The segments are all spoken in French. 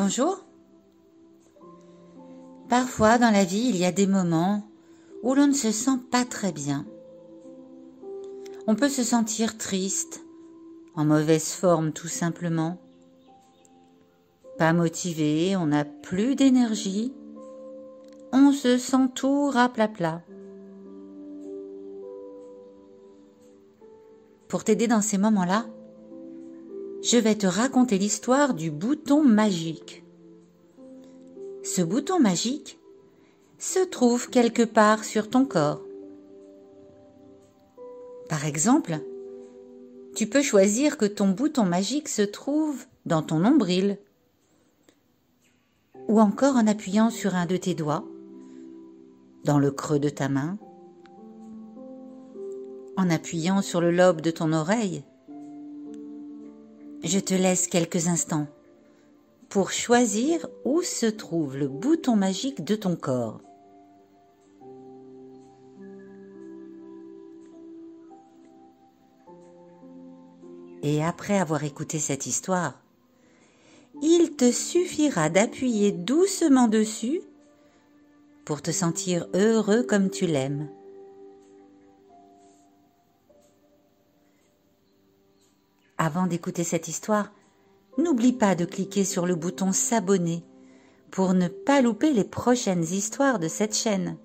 Bonjour. Parfois dans la vie, il y a des moments où l'on ne se sent pas très bien. On peut se sentir triste, en mauvaise forme tout simplement. Pas motivé, on n'a plus d'énergie, on se sent tout raplapla. Pour t'aider dans ces moments-là, je vais te raconter l'histoire du bouton magique. Ce bouton magique se trouve quelque part sur ton corps. Par exemple, tu peux choisir que ton bouton magique se trouve dans ton nombril, ou encore en appuyant sur un de tes doigts, dans le creux de ta main, en appuyant sur le lobe de ton oreille. Je te laisse quelques instants pour choisir où se trouve le bouton magique de ton corps. Et après avoir écouté cette histoire, il te suffira d'appuyer doucement dessus pour te sentir heureux comme tu l'aimes. Avant d'écouter cette histoire, n'oublie pas de cliquer sur le bouton s'abonner pour ne pas louper les prochaines histoires de cette chaîne.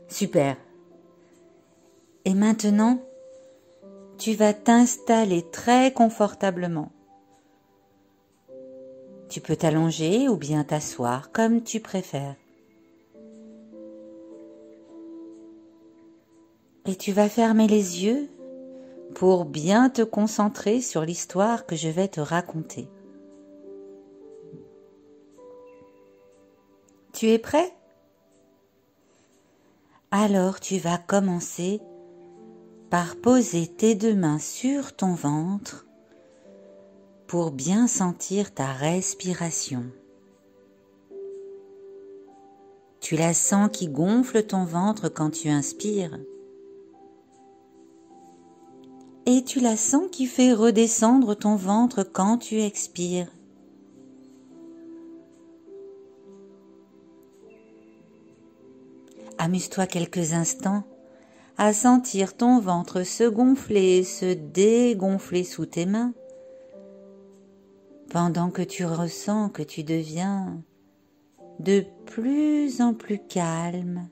Super. Et maintenant, tu vas t'installer très confortablement. Tu peux t'allonger ou bien t'asseoir comme tu préfères. Et tu vas fermer les yeux pour bien te concentrer sur l'histoire que je vais te raconter. Tu es prêt? Alors tu vas commencer par poser tes deux mains sur ton ventre pour bien sentir ta respiration. Tu la sens qui gonfle ton ventre quand tu inspires et tu la sens qui fait redescendre ton ventre quand tu expires. Amuse-toi quelques instants à sentir ton ventre se gonfler et se dégonfler sous tes mains, pendant que tu ressens que tu deviens de plus en plus calme.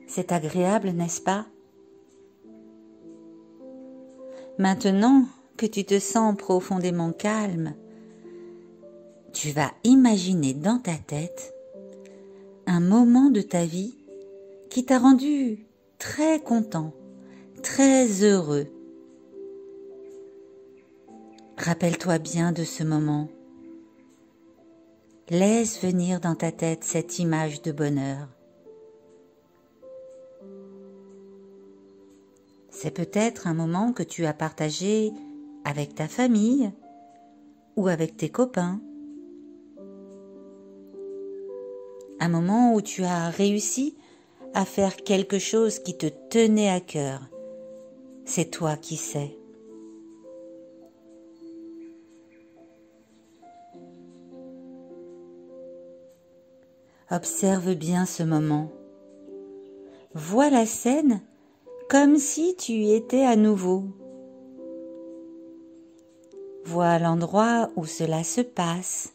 C'est agréable, n'est-ce pas? Maintenant que tu te sens profondément calme, tu vas imaginer dans ta tête un moment de ta vie qui t'a rendu très content, très heureux. Rappelle-toi bien de ce moment. Laisse venir dans ta tête cette image de bonheur. C'est peut-être un moment que tu as partagé avec ta famille ou avec tes copains. Un moment où tu as réussi à faire quelque chose qui te tenait à cœur. C'est toi qui sais. Observe bien ce moment. Vois la scène comme si tu y étais à nouveau. Vois l'endroit où cela se passe.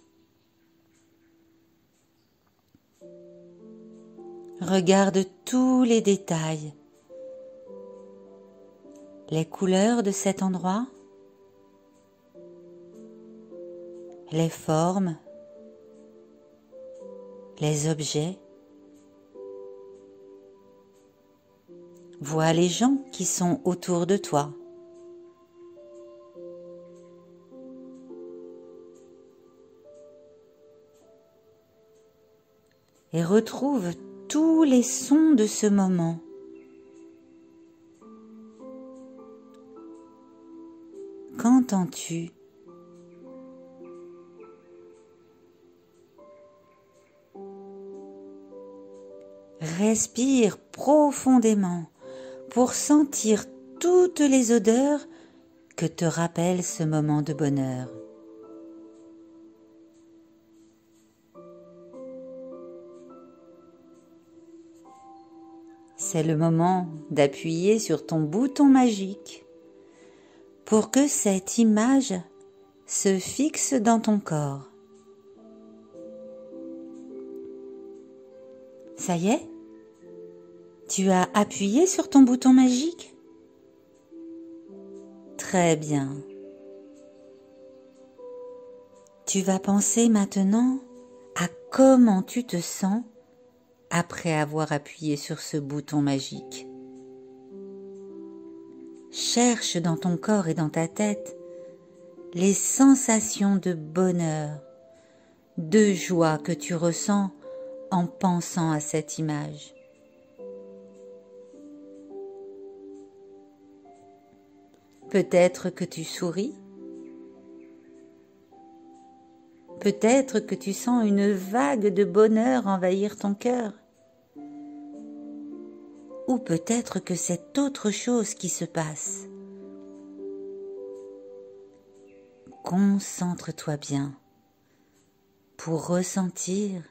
Regarde tous les détails. Les couleurs de cet endroit, les formes, les objets. Vois les gens qui sont autour de toi. Et retrouve tous les sons de ce moment. Qu'entends-tu? Respire profondément pour sentir toutes les odeurs que te rappelle ce moment de bonheur. C'est le moment d'appuyer sur ton bouton magique pour que cette image se fixe dans ton corps. Ça y est? Tu as appuyé sur ton bouton magique? Très bien. Tu vas penser maintenant à comment tu te sens après avoir appuyé sur ce bouton magique. Cherche dans ton corps et dans ta tête les sensations de bonheur, de joie que tu ressens en pensant à cette image. Peut-être que tu souris. Peut-être que tu sens une vague de bonheur envahir ton cœur. Ou peut-être que c'est autre chose qui se passe. Concentre-toi bien pour ressentir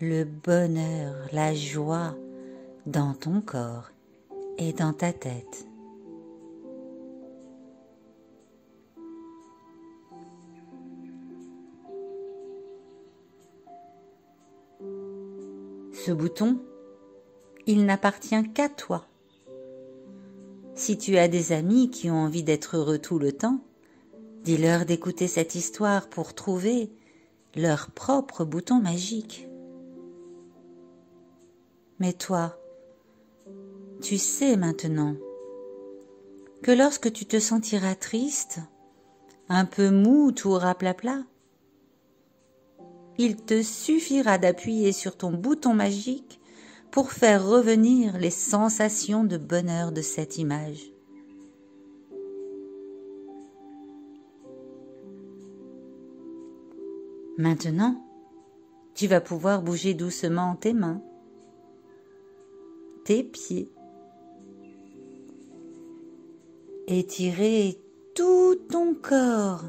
le bonheur, la joie dans ton corps et dans ta tête. Ce bouton, il n'appartient qu'à toi. Si tu as des amis qui ont envie d'être heureux tout le temps, dis-leur d'écouter cette histoire pour trouver leur propre bouton magique. Mais toi, tu sais maintenant que lorsque tu te sentiras triste, un peu mou, tout raplapla, il te suffira d'appuyer sur ton bouton magique pour faire revenir les sensations de bonheur de cette image. Maintenant, tu vas pouvoir bouger doucement tes mains, tes pieds, étirer tout ton corps.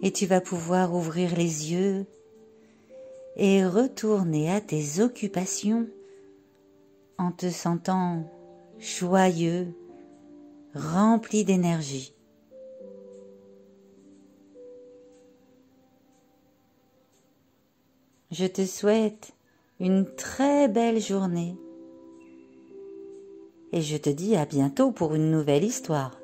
Et tu vas pouvoir ouvrir les yeux et retourner à tes occupations en te sentant joyeux, rempli d'énergie. Je te souhaite une très belle journée et je te dis à bientôt pour une nouvelle histoire.